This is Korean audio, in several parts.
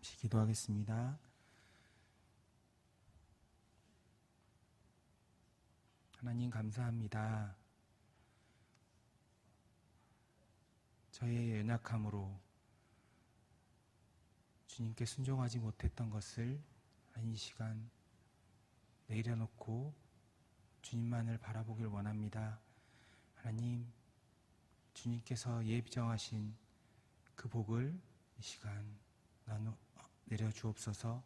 잠시 기도하겠습니다. 하나님 감사합니다. 저의 연약함으로 주님께 순종하지 못했던 것을 이 시간 내려놓고 주님만을 바라보길 원합니다. 하나님, 주님께서 예정하신 그 복을 이 시간 내려주옵소서.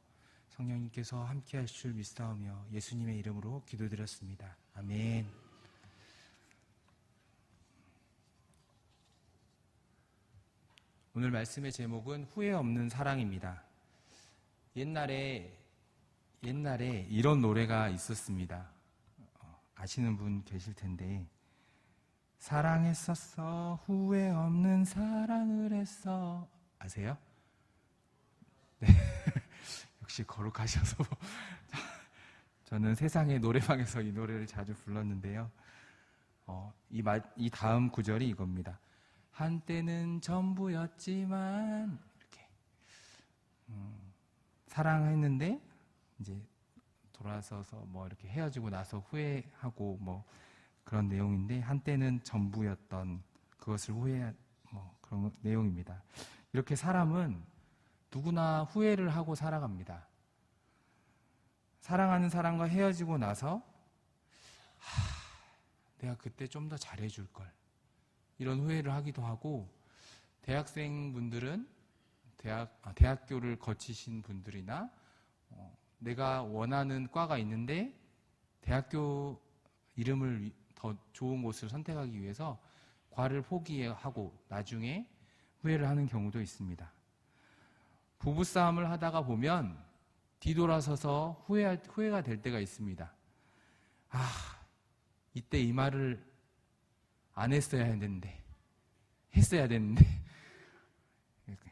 성령님께서 함께 하실 줄 믿사오며 예수님의 이름으로 기도드렸습니다. 아멘. 오늘 말씀의 제목은 후회 없는 사랑입니다. 옛날에 이런 노래가 있었습니다. 아시는 분 계실 텐데, 사랑했었어 후회 없는 사랑을 했어. 아세요? 네. 역시 거룩하셔서 저는 세상의 노래방에서 이 노래를 자주 불렀는데요. 이 다음 구절이 이겁니다. 한때는 전부였지만 이렇게 사랑했는데 이제 돌아서서 뭐 이렇게 헤어지고 나서 후회하고 뭐 그런 내용인데, 한때는 전부였던 그것을 뭐 그런 내용입니다. 이렇게 사람은 누구나 후회를 하고 살아갑니다. 사랑하는 사람과 헤어지고 나서 내가 그때 좀 더 잘해줄 걸, 이런 후회를 하기도 하고, 대학생분들은 대학교를 거치신 분들이나 내가 원하는 과가 있는데 대학교 이름을 더 좋은 곳을 선택하기 위해서 과를 포기하고 나중에 후회를 하는 경우도 있습니다. 부부싸움을 하다가 보면 뒤돌아서서 후회가 될 때가 있습니다. 이때 이 말을 안 했어야 했는데,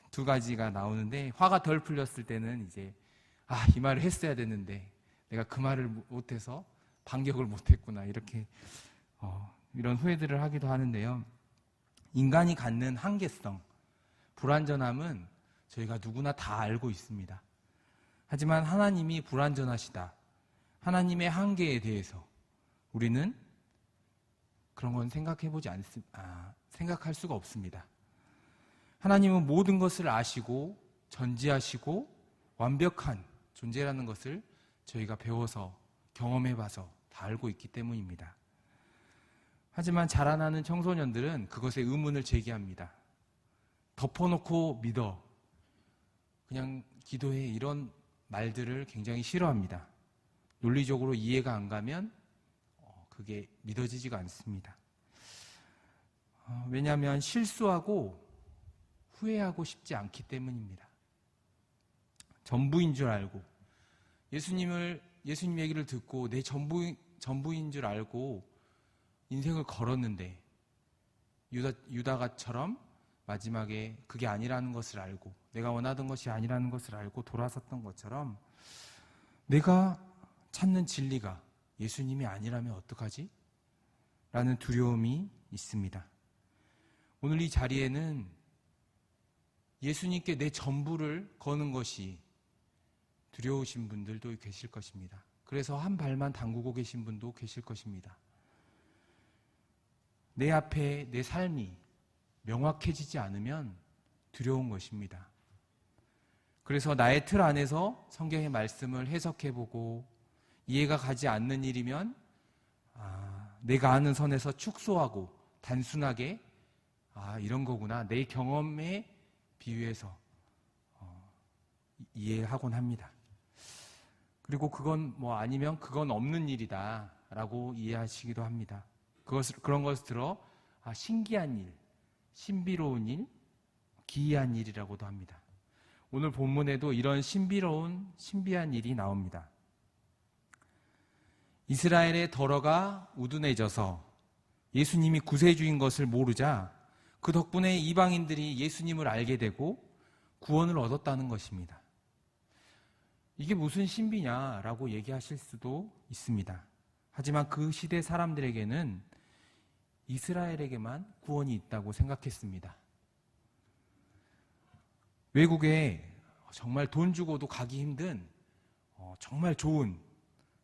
두 가지가 나오는데, 화가 덜 풀렸을 때는 이제 이 말을 했어야 됐는데 내가 그 말을 못해서 반격을 못했구나, 이렇게 이런 후회들을 하기도 하는데요. 인간이 갖는 한계성, 불완전함은 저희가 누구나 다 알고 있습니다. 하지만 하나님이 불완전하시다, 하나님의 한계에 대해서 우리는 그런 건 생각할 수가 없습니다. 하나님은 모든 것을 아시고 전지하시고 완벽한 존재라는 것을 저희가 배워서 경험해봐서 다 알고 있기 때문입니다. 하지만 자라나는 청소년들은 그것에 의문을 제기합니다. 덮어놓고 믿어, 그냥 기도해, 이런 말들을 굉장히 싫어합니다. 논리적으로 이해가 안 가면 그게 믿어지지가 않습니다. 왜냐하면 실수하고 후회하고 싶지 않기 때문입니다. 전부인 줄 알고, 예수님 얘기를 듣고 내 전부인 줄 알고 인생을 걸었는데, 유다가처럼 마지막에 그게 아니라는 것을 알고, 내가 원하던 것이 아니라는 것을 알고 돌아섰던 것처럼, 내가 찾는 진리가 예수님이 아니라면 어떡하지? 라는 두려움이 있습니다. 오늘 이 자리에는 예수님께 내 전부를 거는 것이 두려우신 분들도 계실 것입니다. 그래서 한 발만 담그고 계신 분도 계실 것입니다. 내 앞에 내 삶이 명확해지지 않으면 두려운 것입니다. 그래서 나의 틀 안에서 성경의 말씀을 해석해보고 이해가 가지 않는 일이면 내가 아는 선에서 축소하고 단순하게 이런 거구나, 내 경험에 비유해서 이해하곤 합니다. 그리고 그건 아니면 그건 없는 일이다 라고 이해하시기도 합니다. 그런 것을 들어 신기한 일, 신비로운 일, 기이한 일이라고도 합니다. 오늘 본문에도 이런 신비한 일이 나옵니다. 이스라엘의 더러가 우둔해져서 예수님이 구세주인 것을 모르자 그 덕분에 이방인들이 예수님을 알게 되고 구원을 얻었다는 것입니다. 이게 무슨 신비냐라고 얘기하실 수도 있습니다. 하지만 그 시대 사람들에게는 이스라엘에게만 구원이 있다고 생각했습니다. 외국에 정말 돈 주고도 가기 힘든 정말 좋은,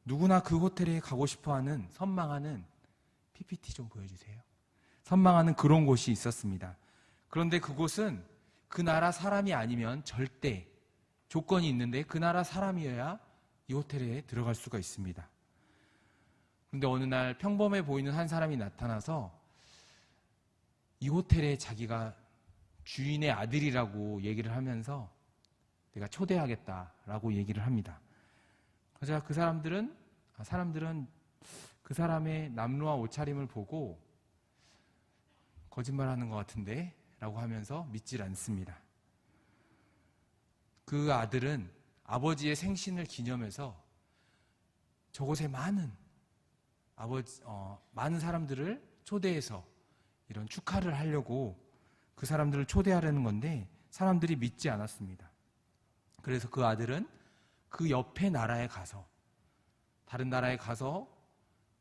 누구나 그 호텔에 가고 싶어하는, 선망하는, PPT 좀 보여주세요. 선망하는 그런 곳이 있었습니다. 그런데 그곳은 그 나라 사람이 아니면 절대 조건이 있는데 그 나라 사람이어야 이 호텔에 들어갈 수가 있습니다. 그런데 어느 날 평범해 보이는 한 사람이 나타나서 이 호텔에 자기가 주인의 아들이라고 얘기를 하면서 내가 초대하겠다라고 얘기를 합니다. 그래서 사람들은 그 사람의 남루와 옷차림을 보고 거짓말하는 것 같은데 라고 하면서 믿질 않습니다. 그 아들은 아버지의 생신을 기념해서 저곳에 많은 사람들을 초대해서 이런 축하를 하려고 그 사람들을 초대하려는 건데 사람들이 믿지 않았습니다. 그래서 그 아들은 그 옆에 나라에 가서, 다른 나라에 가서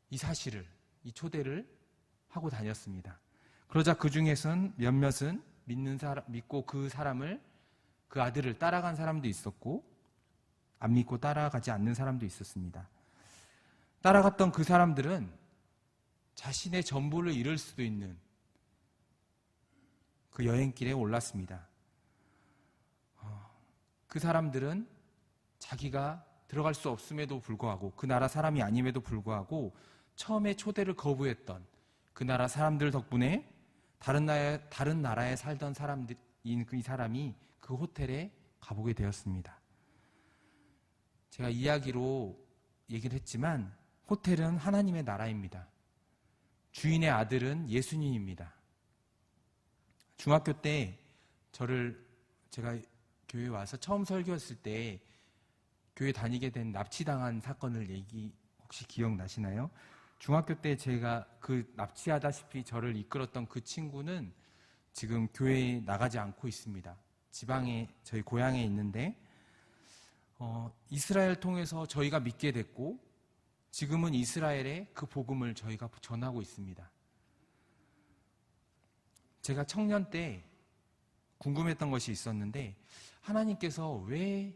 이 사실을, 이 초대를 하고 다녔습니다. 그러자 그 중에선 몇몇은 믿고 그 아들을 따라간 사람도 있었고, 안 믿고 따라가지 않는 사람도 있었습니다. 따라갔던 그 사람들은 자신의 전부를 잃을 수도 있는 그 여행길에 올랐습니다. 그 사람들은 자기가 들어갈 수 없음에도 불구하고, 그 나라 사람이 아님에도 불구하고 처음에 초대를 거부했던 그 나라 사람들 덕분에 다른 나라에 살던 사람들인 이 사람이 그 호텔에 가보게 되었습니다. 제가 이야기로 얘기를 했지만 호텔은 하나님의 나라입니다. 주인의 아들은 예수님입니다. 중학교 때 제가 교회에 와서 처음 설교했을 때 교회 다니게 된 납치당한 사건을 혹시 기억나시나요? 중학교 때 제가 그 납치하다시피 저를 이끌었던 그 친구는 지금 교회에 나가지 않고 있습니다. 지방에, 저희 고향에 있는데 이스라엘 통해서 저희가 믿게 됐고 지금은 이스라엘에 그 복음을 저희가 전하고 있습니다. 제가 청년 때 궁금했던 것이 있었는데 하나님께서 왜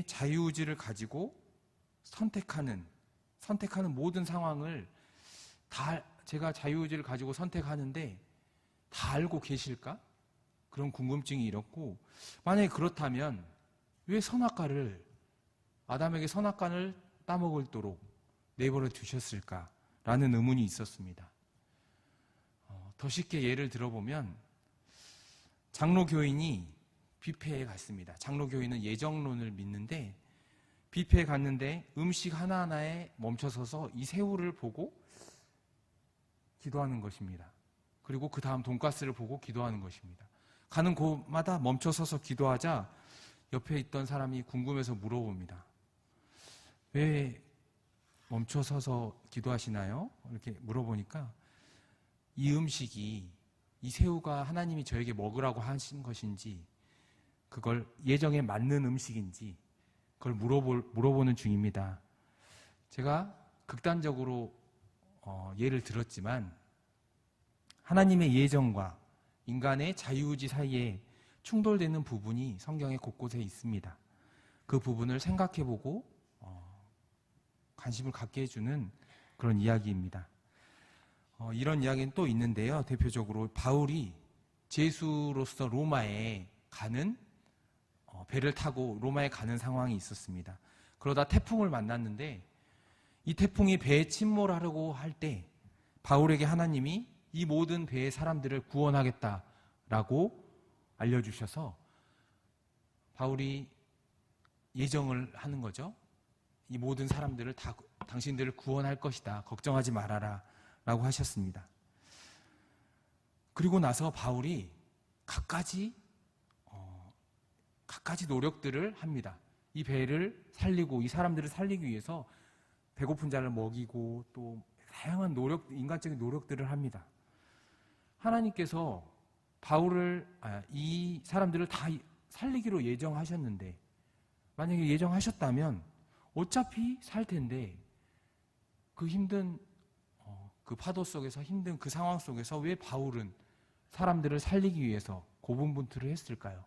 자유의지를 가지고 선택하는 모든 상황을 다 제가 자유의지를 가지고 선택하는데 다 알고 계실까? 그런 궁금증이 일었고, 만약에 그렇다면 왜 아담에게 선악과를 따먹을도록 내버려 두셨을까라는 의문이 있었습니다. 더 쉽게 예를 들어보면 장로 교인이 뷔페에 갔습니다. 장로 교인은 예정론을 믿는데 뷔페에 갔는데 음식 하나하나에 멈춰서서 이 새우를 보고 기도하는 것입니다. 그리고 그 다음 돈가스를 보고 기도하는 것입니다. 가는 곳마다 멈춰서서 기도하자 옆에 있던 사람이 궁금해서 물어봅니다. 왜 멈춰서서 기도하시나요? 이렇게 물어보니까 이 음식이, 이 새우가 하나님이 저에게 먹으라고 하신 것인지, 그걸 예정에 맞는 음식인지 그걸 물어보는 중입니다. 제가 극단적으로 예를 들었지만 하나님의 예정과 인간의 자유의지 사이에 충돌되는 부분이 성경의 곳곳에 있습니다. 그 부분을 생각해보고 관심을 갖게 해주는 그런 이야기입니다. 이런 이야기는 또 있는데요. 대표적으로 바울이 제수로서 로마에 가는 배를 타고 로마에 가는 상황이 있었습니다. 그러다 태풍을 만났는데 이 태풍이 배에 침몰하려고 할 때 바울에게 하나님이 이 모든 배의 사람들을 구원하겠다라고 알려주셔서 바울이 예정을 하는 거죠. 이 모든 사람들을 다 당신들을 구원할 것이다. 걱정하지 말아라 라고 하셨습니다. 그리고 나서 바울이 갖가지 노력들을 합니다. 이 배를 살리고 이 사람들을 살리기 위해서 배고픈 자를 먹이고 또 다양한 인간적인 노력들을 합니다. 하나님께서 이 사람들을 다 살리기로 예정하셨는데, 만약에 예정하셨다면 어차피 살 텐데 그 힘든 그 파도 속에서, 힘든 그 상황 속에서 왜 바울은 사람들을 살리기 위해서 고군분투를 했을까요?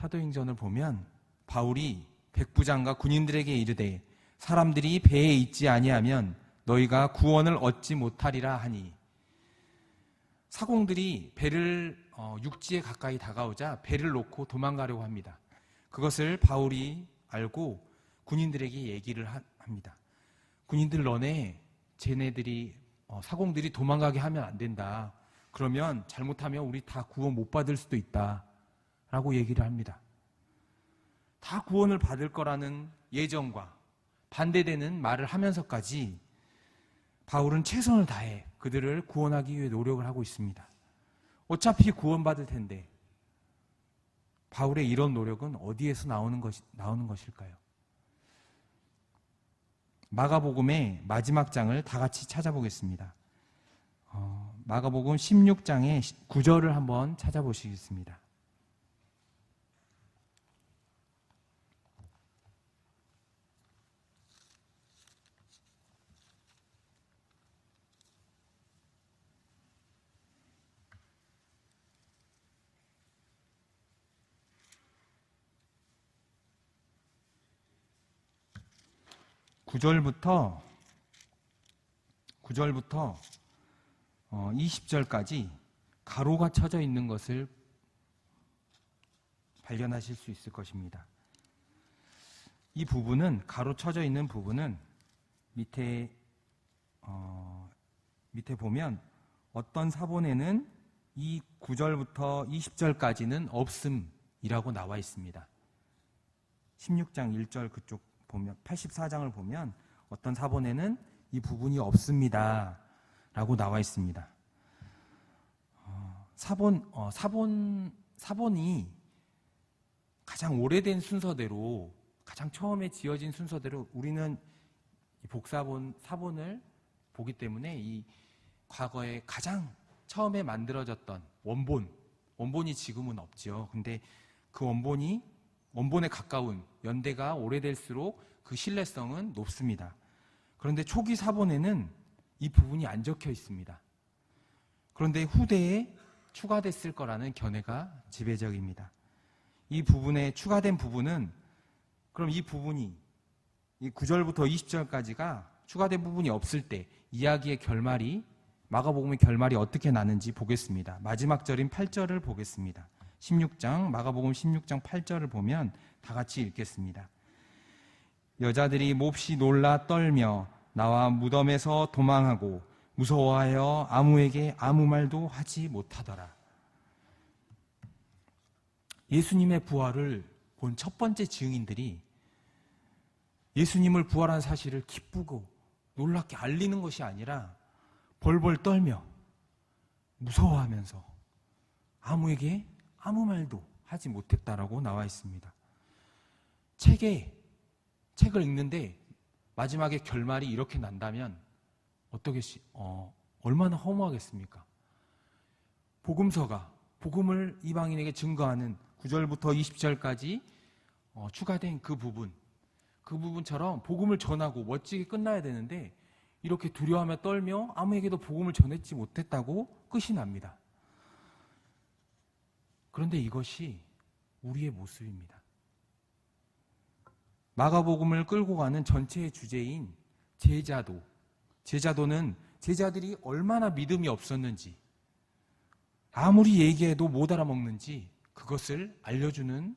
사도행전을 보면 바울이 백부장과 군인들에게 이르되 사람들이 배에 있지 아니하면 너희가 구원을 얻지 못하리라 하니, 사공들이 배를 육지에 가까이 다가오자 배를 놓고 도망가려고 합니다. 그것을 바울이 알고 군인들에게 얘기를 합니다. 군인들, 너네 쟤네들이 사공들이 도망가게 하면 안 된다. 그러면 잘못하면 우리 다 구원 못 받을 수도 있다 라고 얘기를 합니다. 다 구원을 받을 거라는 예정과 반대되는 말을 하면서까지 바울은 최선을 다해 그들을 구원하기 위해 노력을 하고 있습니다. 어차피 구원받을 텐데 바울의 이런 노력은 어디에서 나오는 것일까요? 마가복음의 마지막 장을 다 같이 찾아보겠습니다. 마가복음 16장의 9절을 한번 찾아보시겠습니다. (9절부터) 20절까지 가로가 쳐져 있는 것을 발견하실 수 있을 것입니다. 이 부분은, 가로 쳐져 있는 부분은 밑에 보면 어떤 사본에는 이 9절부터 20절까지는 없음이라고 나와 있습니다. 16장 1절 그쪽 보면, 84장을 보면 어떤 사본에는 이 부분이 없습니다 라고 나와 있습니다. 사본이 가장 오래된 순서대로, 가장 처음에 지어진 순서대로 우리는 이 사본을 보기 때문에 이 과거에 가장 처음에 만들어졌던 원본이 지금은 없죠. 근데 그 원본에 가까운 연대가 오래될수록 그 신뢰성은 높습니다. 그런데 초기 사본에는 이 부분이 안 적혀 있습니다. 그런데 후대에 추가됐을 거라는 견해가 지배적입니다. 이 부분에 추가된 부분은, 그럼 이 부분이 이 9절부터 20절까지가 추가된 부분이 없을 때 이야기의 결말이, 마가복음의 결말이 어떻게 나는지 보겠습니다. 마지막 절인 8절을 보겠습니다. 마가복음 16장 8절을 보면 다 같이 읽겠습니다. 여자들이 몹시 놀라 떨며 나와 무덤에서 도망하고 무서워하여 아무에게 아무 말도 하지 못하더라. 예수님의 부활을 본 첫 번째 증인들이 예수님을 부활한 사실을 기쁘고 놀랍게 알리는 것이 아니라 벌벌 떨며 무서워하면서 아무에게 아무 말도 하지 못했다라고 나와 있습니다. 책을 읽는데 마지막에 결말이 이렇게 난다면 얼마나 허무하겠습니까? 복음을 이방인에게 증거하는 9절부터 20절까지 추가된 그 부분처럼 복음을 전하고 멋지게 끝나야 되는데 이렇게 두려워하며 떨며 아무에게도 복음을 전했지 못했다고 끝이 납니다. 그런데 이것이 우리의 모습입니다. 마가복음을 끌고 가는 전체의 주제인 제자도는 제자들이 얼마나 믿음이 없었는지, 아무리 얘기해도 못 알아먹는지 그것을 알려주는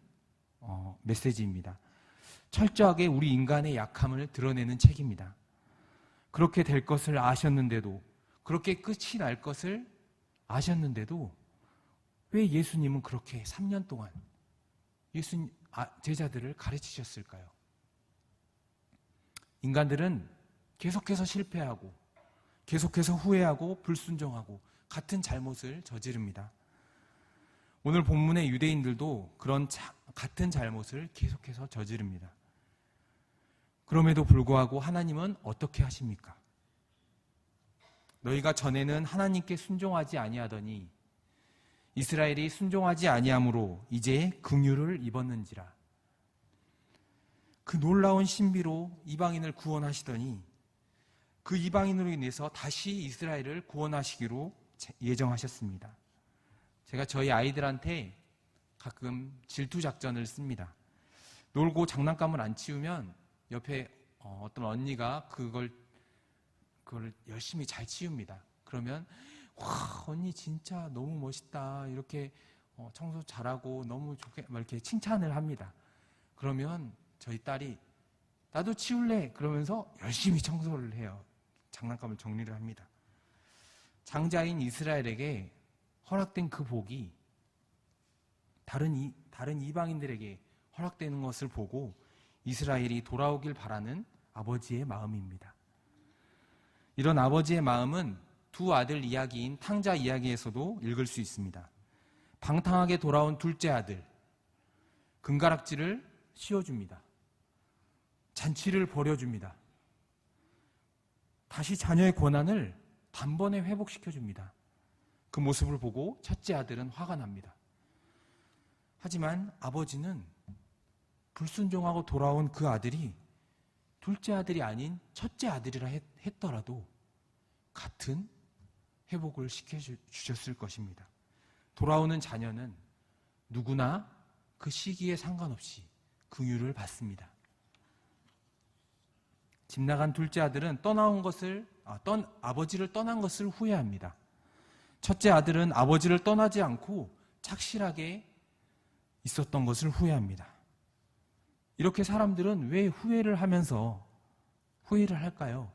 메시지입니다. 철저하게 우리 인간의 약함을 드러내는 책입니다. 그렇게 될 것을 아셨는데도, 그렇게 끝이 날 것을 아셨는데도 왜 예수님은 그렇게 3년 동안 제자들을 가르치셨을까요? 인간들은 계속해서 실패하고 계속해서 후회하고 불순종하고 같은 잘못을 저지릅니다. 오늘 본문의 유대인들도 그런 같은 잘못을 계속해서 저지릅니다. 그럼에도 불구하고 하나님은 어떻게 하십니까? 너희가 전에는 하나님께 순종하지 아니하더니 이스라엘이 순종하지 아니함으로 이제 긍휼을 입었는지라. 그 놀라운 신비로 이방인을 구원하시더니 그 이방인으로 인해서 다시 이스라엘을 구원하시기로 예정하셨습니다. 제가 저희 아이들한테 가끔 질투 작전을 씁니다. 놀고 장난감을 안 치우면 옆에 어떤 언니가 그걸 열심히 잘 치웁니다. 그러면 와, 언니 진짜 너무 멋있다. 이렇게 청소 잘하고 너무 좋게 막 이렇게 칭찬을 합니다. 그러면 저희 딸이 나도 치울래 그러면서 열심히 청소를 해요. 장난감을 정리를 합니다. 장자인 이스라엘에게 허락된 그 복이 다른 이방인들에게 허락되는 것을 보고 이스라엘이 돌아오길 바라는 아버지의 마음입니다. 이런 아버지의 마음은 두 아들 이야기인 탕자 이야기에서도 읽을 수 있습니다. 방탕하게 돌아온 둘째 아들, 금가락지를 씌워줍니다. 잔치를 벌여줍니다. 다시 자녀의 권한을 단번에 회복시켜줍니다. 그 모습을 보고 첫째 아들은 화가 납니다. 하지만 아버지는 불순종하고 돌아온 그 아들이 둘째 아들이 아닌 첫째 아들이라 했더라도 같은 회복을 시켜주셨을 것입니다. 돌아오는 자녀는 누구나 그 시기에 상관없이 긍휼을 받습니다. 집 나간 둘째 아들은 아버지를 떠난 것을 후회합니다. 첫째 아들은 아버지를 떠나지 않고 착실하게 있었던 것을 후회합니다. 이렇게 사람들은 왜 후회를 하면서 후회를 할까요?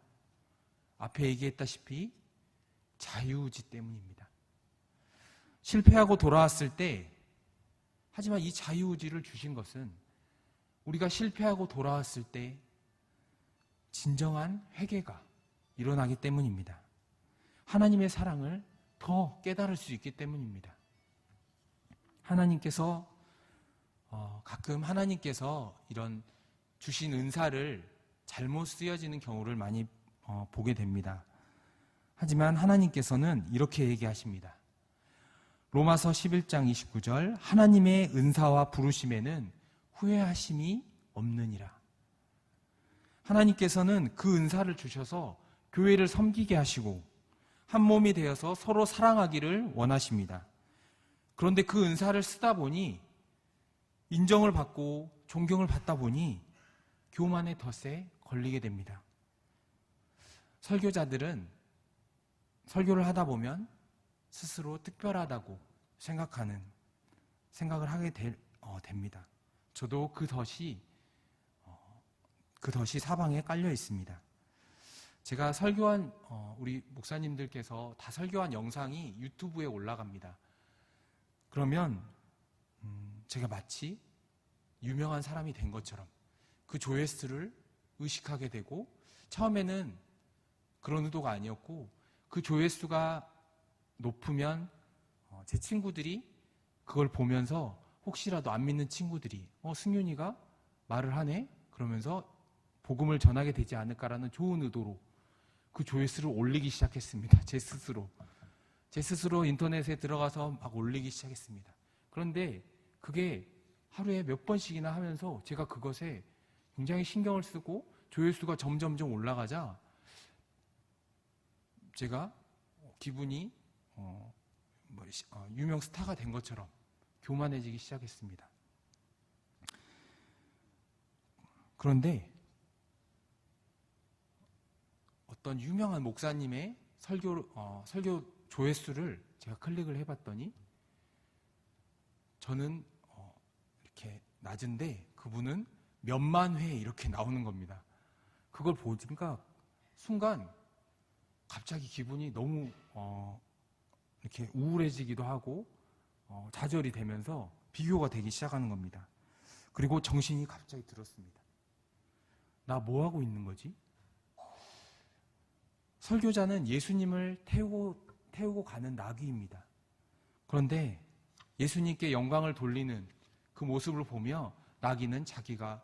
앞에 얘기했다시피 자유의지 때문입니다. 실패하고 돌아왔을 때, 하지만 이 자유의지를 주신 것은 우리가 실패하고 돌아왔을 때 진정한 회개가 일어나기 때문입니다. 하나님의 사랑을 더 깨달을 수 있기 때문입니다. 가끔 하나님께서 이런 주신 은사를 잘못 쓰여지는 경우를 많이 보게 됩니다. 하지만 하나님께서는 이렇게 얘기하십니다. 로마서 11장 29절 하나님의 은사와 부르심에는 후회하심이 없느니라. 하나님께서는 그 은사를 주셔서 교회를 섬기게 하시고 한 몸이 되어서 서로 사랑하기를 원하십니다. 그런데 그 은사를 쓰다 보니 인정을 받고 존경을 받다 보니 교만의 덫에 걸리게 됩니다. 설교자들은 설교를 하다 보면 스스로 특별하다고 생각을 하게 됩니다. 저도 그 덫이 사방에 깔려 있습니다. 제가 설교한 우리 목사님들께서 다 설교한 영상이 유튜브에 올라갑니다. 그러면 제가 마치 유명한 사람이 된 것처럼 그 조회수를 의식하게 되고, 처음에는 그런 의도가 아니었고 그 조회수가 높으면 제 친구들이 그걸 보면서 혹시라도 안 믿는 친구들이 승윤이가 말을 하네? 그러면서 복음을 전하게 되지 않을까라는 좋은 의도로 그 조회수를 올리기 시작했습니다. 제 스스로 인터넷에 들어가서 막 올리기 시작했습니다. 그런데 그게 하루에 몇 번씩이나 하면서 제가 그것에 굉장히 신경을 쓰고 조회수가 점점점 올라가자 제가 기분이 유명 스타가 된 것처럼 교만해지기 시작했습니다. 그런데 어떤 유명한 목사님의 설교 조회수를 제가 클릭을 해봤더니 저는 이렇게 낮은데 그분은 몇만 회 이렇게 나오는 겁니다. 그걸 보니까 순간 갑자기 기분이 너무 이렇게 우울해지기도 하고 좌절이 되면서 비교가 되기 시작하는 겁니다. 그리고 정신이 갑자기 들었습니다. 나 뭐 하고 있는 거지? 설교자는 예수님을 태우고 가는 나귀입니다. 그런데 예수님께 영광을 돌리는 그 모습을 보며 나귀는 자기가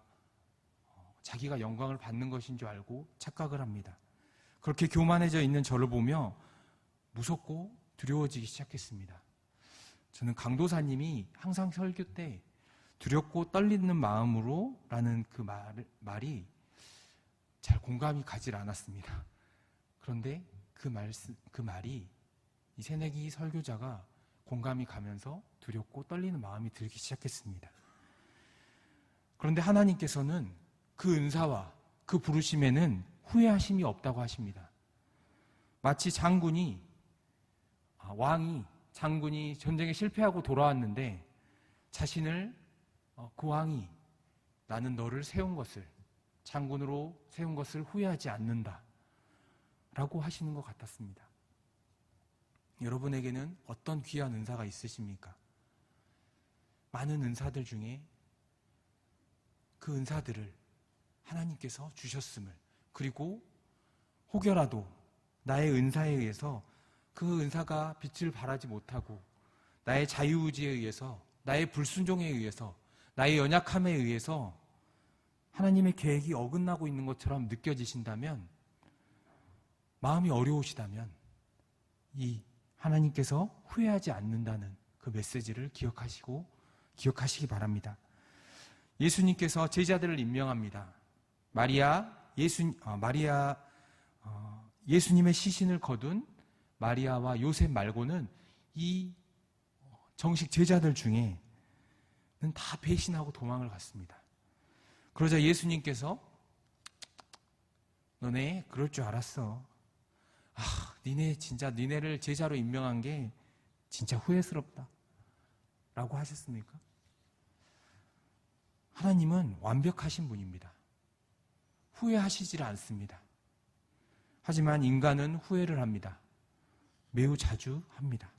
영광을 받는 것인 줄 알고 착각을 합니다. 그렇게 교만해져 있는 저를 보며 무섭고 두려워지기 시작했습니다. 저는 강도사님이 항상 설교 때 두렵고 떨리는 마음으로 라는 그 말이 잘 공감이 가질 않았습니다. 그런데 그 말이 이 새내기 설교자가 공감이 가면서 두렵고 떨리는 마음이 들기 시작했습니다. 그런데 하나님께서는 그 은사와 그 부르심에는 후회하심이 없다고 하십니다. 마치 장군이 전쟁에 실패하고 돌아왔는데 자신을 그 왕이 나는 너를 장군으로 세운 것을 후회하지 않는다 라고 하시는 것 같았습니다. 여러분에게는 어떤 귀한 은사가 있으십니까? 많은 은사들 중에 그 은사들을 하나님께서 주셨음을, 그리고 혹여라도 나의 은사에 의해서 그 은사가 빛을 발하지 못하고 나의 자유의지에 의해서, 나의 불순종에 의해서, 나의 연약함에 의해서 하나님의 계획이 어긋나고 있는 것처럼 느껴지신다면, 마음이 어려우시다면 이 하나님께서 후회하지 않는다는 그 메시지를 기억하시기 바랍니다. 예수님께서 제자들을 임명합니다. 예수님의 시신을 거둔 마리아와 요셉 말고는 이 정식 제자들 중에는 다 배신하고 도망을 갔습니다. 그러자 예수님께서 너네 그럴 줄 알았어. 니네를 제자로 임명한 게 진짜 후회스럽다 라고 하셨습니까? 하나님은 완벽하신 분입니다. 후회하시질 않습니다. 하지만 인간은 후회를 합니다. 매우 자주 합니다.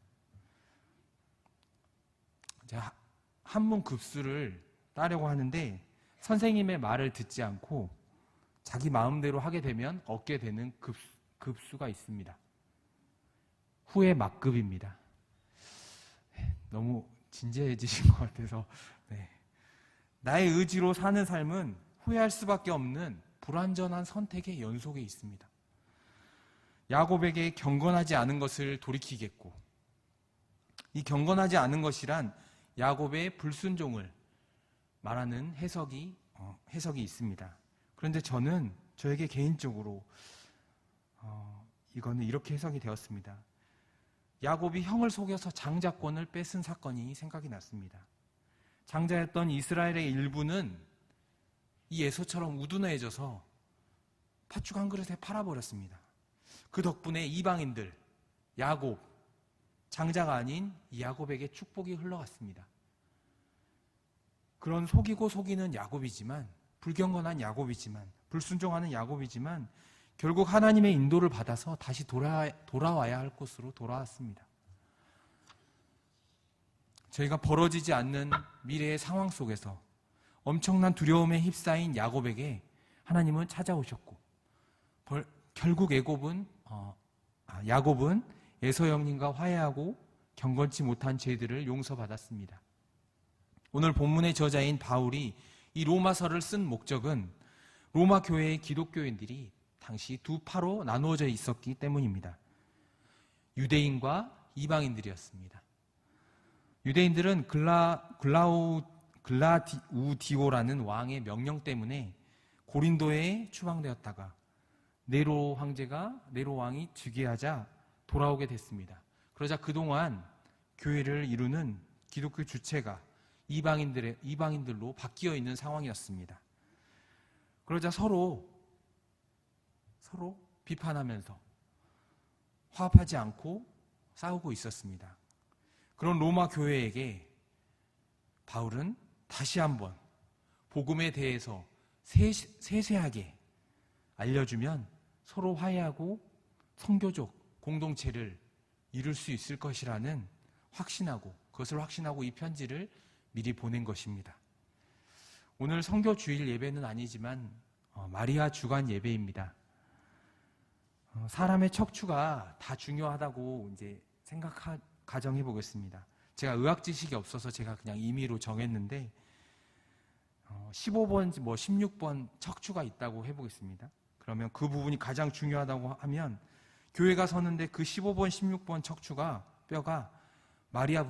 제가 한문 급수를 따려고 하는데 선생님의 말을 듣지 않고 자기 마음대로 하게 되면 얻게 되는 급수가 있습니다. 후회 막급입니다. 너무 진지해지신 것 같아서. 나의 의지로 사는 삶은 후회할 수밖에 없는 불완전한 선택의 연속에 있습니다. 야곱에게 경건하지 않은 것을 돌이키겠고, 이 경건하지 않은 것이란 야곱의 불순종을 말하는 해석이 있습니다. 그런데 저에게 개인적으로 이거는 이렇게 해석이 되었습니다. 야곱이 형을 속여서 장자권을 뺏은 사건이 생각이 났습니다. 장자였던 이스라엘의 일부는 이 에서처럼 우둔해져서 팥죽 한 그릇에 팔아버렸습니다. 그 덕분에 이방인들, 장자가 아닌 이 야곱에게 축복이 흘러갔습니다. 그런 속이는 야곱이지만, 불경건한 야곱이지만, 불순종하는 야곱이지만 결국 하나님의 인도를 받아서 다시 돌아와야 할 곳으로 돌아왔습니다. 저희가 벌어지지 않는 미래의 상황 속에서 엄청난 두려움에 휩싸인 하나님은 찾아오셨고, 결국 야곱은 에서 형님과 화해하고 경건치 못한 죄들을 용서받았습니다. 오늘 본문의 저자인 바울이 이 로마서를 쓴 목적은 로마 교회의 기독교인들이 당시 두 파로 나누어져 있었기 때문입니다. 유대인과 이방인들이었습니다. 유대인들은 글라우디오라는 왕의 명령 때문에 고린도에 추방되었다가 네로 왕이 즉위하자 돌아오게 됐습니다. 그러자 그동안 교회를 이루는 기독교 주체가 이방인들로 바뀌어 있는 상황이었습니다. 그러자 서로 비판하면서 화합하지 않고 싸우고 있었습니다. 그런 로마 교회에게 바울은 다시 한번 복음에 대해서 세세하게 알려주면 서로 화해하고 선교적 공동체를 이룰 수 있을 것이라는 그것을 확신하고 이 편지를 미리 보낸 것입니다. 오늘 선교 주일 예배는 아니지만 마리아 주간 예배입니다. 사람의 척추가 다 중요하다고 이제 가정해 보겠습니다. 제가 의학 지식이 없어서 제가 그냥 임의로 정했는데 15번, 16번 척추가 있다고 해보겠습니다. 그러면 그 부분이 가장 중요하다고 하면 교회가 서는데 그 15번, 16번 뼈가 마리아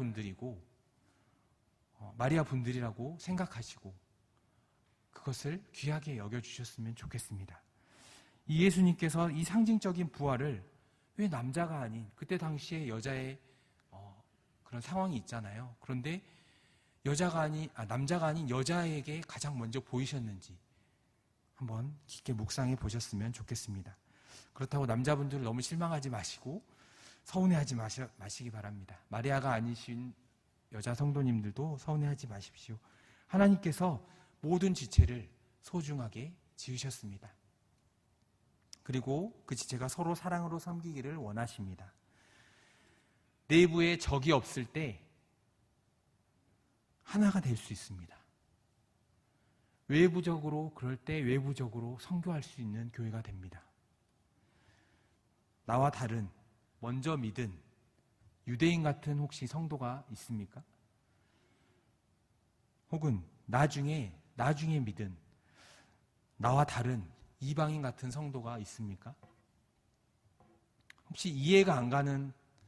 분들이라고 생각하시고 그것을 귀하게 여겨주셨으면 좋겠습니다. 이 예수님께서 이 상징적인 부활을 왜 남자가 아닌 그때 당시에 여자의 그런 상황이 있잖아요. 그런데 남자가 아닌 여자에게 가장 먼저 보이셨는지 한번 깊게 묵상해 보셨으면 좋겠습니다. 그렇다고 남자분들 너무 실망하지 마시고 서운해하지 마시기 바랍니다. 마리아가 아니신 여자 성도님들도 서운해하지 마십시오. 하나님께서 모든 지체를 소중하게 지으셨습니다. 그리고 그 지체가 서로 사랑으로 섬기기를 원하십니다. 내부에 적이 없을 때 하나가 될 수 있습니다. 외부적으로 그럴 때 외부적으로 선교할 수 있는 교회가 됩니다. 나와 다른 먼저 믿은 유대인 같은 혹시 성도가 있습니까? 혹은 나중에 믿은 나와 다른 이방인 같은 성도가 있습니까? 혹시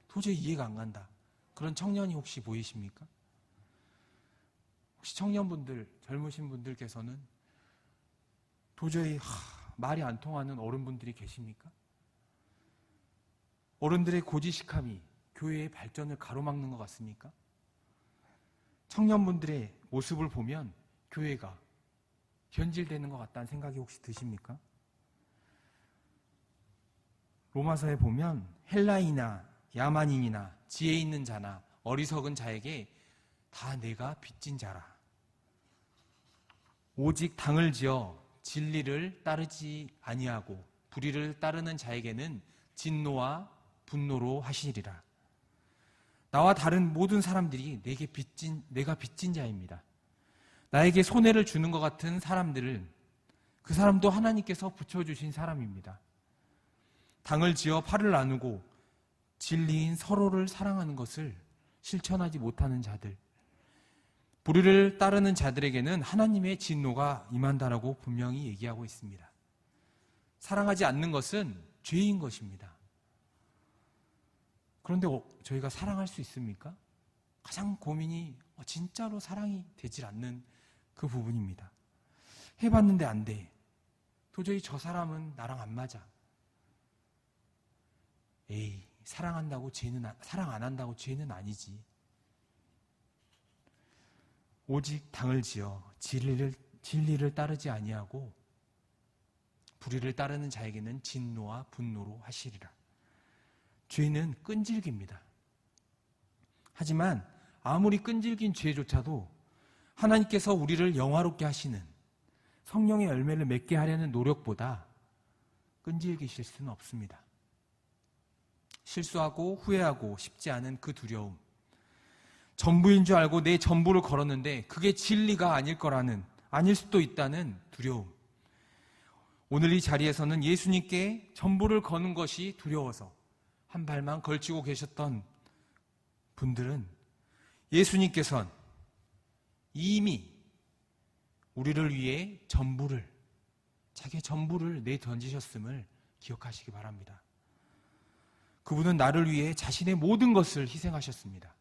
도저히 이해가 안 간다. 그런 청년이 혹시 보이십니까? 혹시 청년분들, 젊으신 분들께서는 도저히 말이 안 통하는 어른분들이 계십니까? 어른들의 고지식함이 교회의 발전을 가로막는 것 같습니까? 청년분들의 모습을 보면 교회가 변질되는 것 같다는 생각이 혹시 드십니까? 로마서에 보면 헬라이나 야만인이나 지혜 있는 자나 어리석은 자에게 다 내가 빚진 자라. 오직 당을 지어 진리를 따르지 아니하고 불의를 따르는 자에게는 진노와 분노로 하시리라. 나와 다른 모든 사람들이 내가 빚진 자입니다. 나에게 손해를 주는 것 같은 사람들은 그 사람도 하나님께서 붙여주신 사람입니다. 당을 지어 팔을 나누고 진리인 서로를 사랑하는 것을 실천하지 못하는 자들, 불의를 따르는 자들에게는 하나님의 진노가 임한다라고 분명히 얘기하고 있습니다. 사랑하지 않는 것은 죄인 것입니다. 그런데 저희가 사랑할 수 있습니까? 가장 고민이 진짜로 사랑이 되질 않는 그 부분입니다. 해봤는데 안 돼. 도저히 저 사람은 나랑 안 맞아. 에이, 사랑 안 한다고 죄는 아니지. 오직 당을 지어 진리를 따르지 아니하고 불의를 따르는 자에게는 진노와 분노로 하시리라. 죄는 끈질깁니다. 하지만 아무리 끈질긴 죄조차도 하나님께서 우리를 영화롭게 하시는 성령의 열매를 맺게 하려는 노력보다 끈질기실 수는 없습니다. 실수하고 후회하고 싶지 않은 그 두려움, 전부인 줄 알고 내 전부를 걸었는데 그게 진리가 아닐 수도 있다는 두려움. 오늘 이 자리에서는 예수님께 전부를 거는 것이 두려워서 한 발만 걸치고 계셨던 분들은 예수님께서는 이미 우리를 위해 자기의 전부를 내던지셨음을 기억하시기 바랍니다. 그분은 나를 위해 자신의 모든 것을 희생하셨습니다.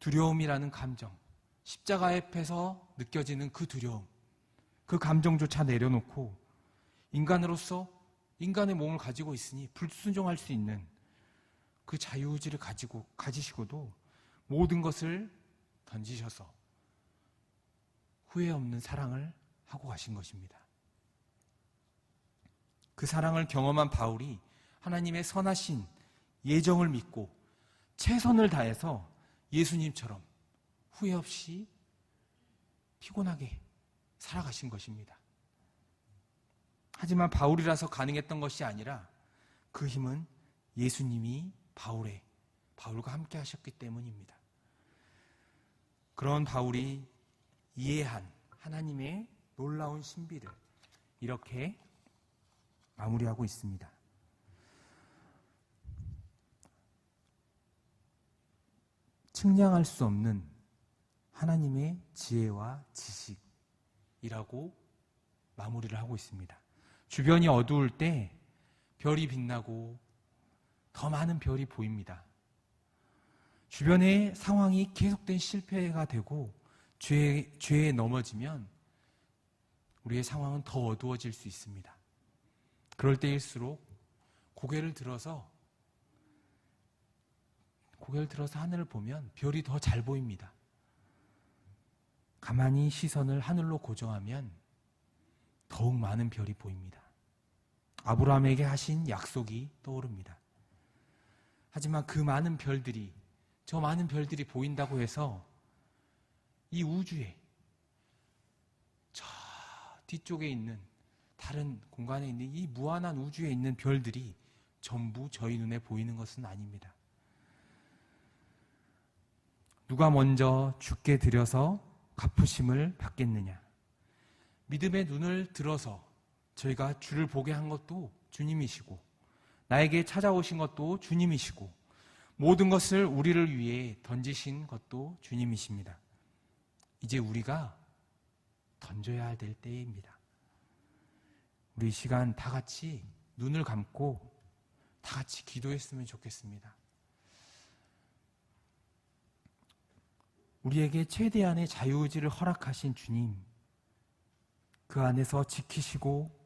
두려움이라는 감정, 십자가 앞에서 느껴지는 그 두려움, 그 감정조차 내려놓고 인간으로서 인간의 몸을 가지고 있으니 불순종할 수 있는 그 자유의지를 가지시고도 모든 것을 던지셔서 후회 없는 사랑을 하고 가신 것입니다. 그 사랑을 경험한 바울이 하나님의 선하신 예정을 믿고 최선을 다해서 예수님처럼 후회 없이 피곤하게 살아가신 것입니다. 하지만 바울이라서 가능했던 것이 아니라 그 힘은 예수님이 바울과 함께 하셨기 때문입니다. 그런 바울이 이해한 하나님의 놀라운 신비를 이렇게 마무리하고 있습니다. 측량할 수 없는 하나님의 지혜와 지식이라고 마무리를 하고 있습니다. 주변이 어두울 때 별이 빛나고 더 많은 별이 보입니다. 주변의 상황이 계속된 실패가 되고 죄에 넘어지면 우리의 상황은 더 어두워질 수 있습니다. 그럴 때일수록 고개를 들어서 고개를 들어서 하늘을 보면 별이 더 잘 보입니다. 가만히 시선을 하늘로 고정하면 더욱 많은 별이 보입니다. 아브라함에게 하신 약속이 떠오릅니다. 하지만 그 많은 별들이, 저 많은 별들이 보인다고 해서 이 우주에 저 뒤쪽에 있는 다른 공간에 있는 이 무한한 우주에 있는 별들이 전부 저희 눈에 보이는 것은 아닙니다. 누가 먼저 주께 드려서 갚으심을 받겠느냐? 믿음의 눈을 들어서 저희가 주를 보게 한 것도 주님이시고, 나에게 찾아오신 것도 주님이시고, 모든 것을 우리를 위해 던지신 것도 주님이십니다. 이제 우리가 던져야 될 때입니다. 우리 이 시간 다 같이 눈을 감고 다 같이 기도했으면 좋겠습니다. 우리에게 최대한의 자유의지를 허락하신 주님, 그 안에서 지키시고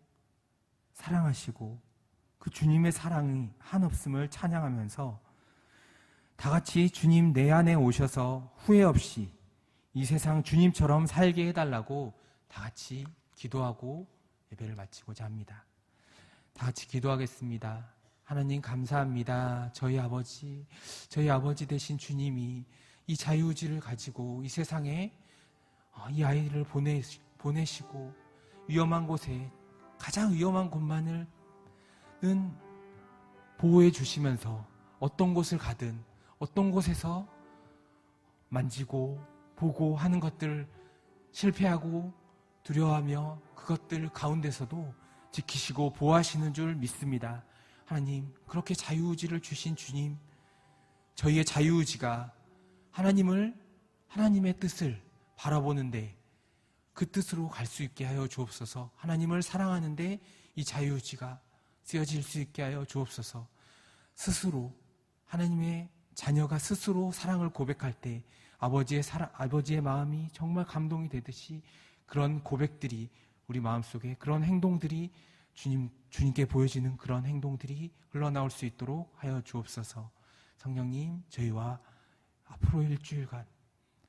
사랑하시고 그 주님의 사랑이 한없음을 찬양하면서 다 같이 주님 내 안에 오셔서 후회 없이 이 세상 주님처럼 살게 해달라고 다 같이 기도하고 예배를 마치고자 합니다. 다 같이 기도하겠습니다. 하나님 감사합니다. 저희 아버지 되신 주님이 이 자유의지를 가지고 이 세상에 이 아이를 보내시고 위험한 곳에, 가장 위험한 곳만은 보호해 주시면서 어떤 곳을 가든 어떤 곳에서 만지고 보고 하는 것들 실패하고 두려워하며 그것들 가운데서도 지키시고 보호하시는 줄 믿습니다. 하나님, 그렇게 자유의지를 주신 주님, 저희의 자유의지가 하나님의 뜻을 바라보는데 그 뜻으로 갈 수 있게 하여 주옵소서. 하나님을 사랑하는데 이 자유의지가 쓰여질 수 있게 하여 주옵소서. 스스로, 하나님의 자녀가 스스로 사랑을 고백할 때 아버지의 마음이 정말 감동이 되듯이 그런 고백들이 우리 마음속에, 그런 행동들이 주님께 보여지는 그런 행동들이 흘러나올 수 있도록 하여 주옵소서. 성령님, 저희와 앞으로 일주일간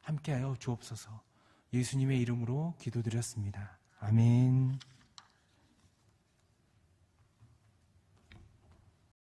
함께하여 주옵소서. 예수님의 이름으로 기도드렸습니다. 아멘.